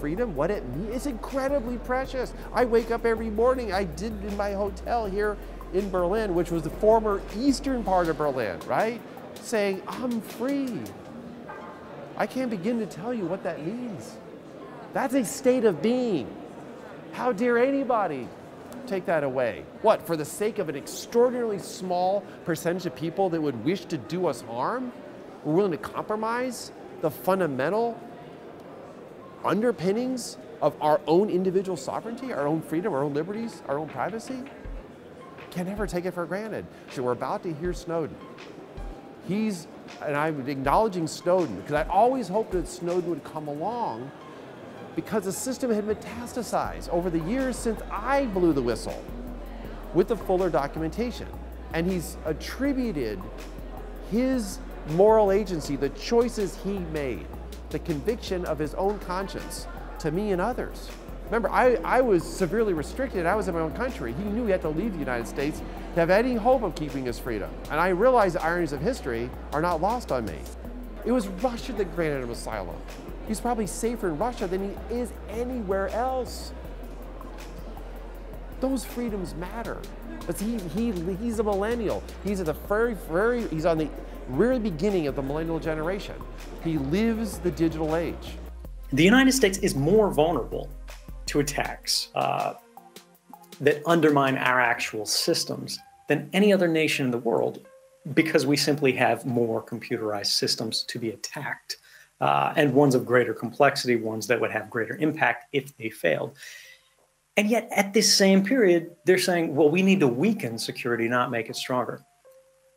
freedom, what it means, it's incredibly precious. I wake up every morning, I did in my hotel here in Berlin, which was the former eastern part of Berlin, right? Saying, I'm free. I can't begin to tell you what that means. That's a state of being. How dare anybody take that away? What, for the sake of an extraordinarily small percentage of people that would wish to do us harm? We're willing to compromise the fundamental underpinnings of our own individual sovereignty, our own freedom, our own liberties, our own privacy? Can never take it for granted. So we're about to hear Snowden. And I'm acknowledging Snowden because I always hoped that Snowden would come along because the system had metastasized over the years since I blew the whistle with the fuller documentation. And he's attributed his moral agency, the choices he made, the conviction of his own conscience to me and others. Remember, I was severely restricted. I was in my own country. He knew he had to leave the United States to have any hope of keeping his freedom. And I realized the ironies of history are not lost on me. It was Russia that granted him asylum. He's probably safer in Russia than he is anywhere else. Those freedoms matter. But he's a millennial. He's at the he's on the very beginning of the millennial generation. He lives the digital age. The United States is more vulnerable to attacks that undermine our actual systems than any other nation in the world because we simply have more computerized systems to be attacked. And ones of greater complexity, ones that would have greater impact if they failed. And yet at this same period, they're saying, well, we need to weaken security, not make it stronger.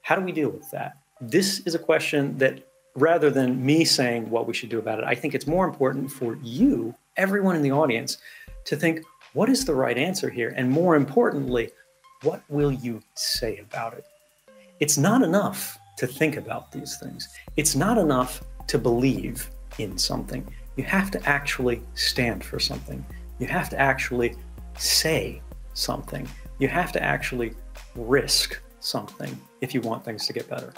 How do we deal with that? This is a question that rather than me saying what we should do about it, I think it's more important for you, everyone in the audience, to think, what is the right answer here? And more importantly, what will you say about it? It's not enough to think about these things. It's not enough to believe in something. You have to actually stand for something. You have to actually say something. You have to actually risk something if you want things to get better.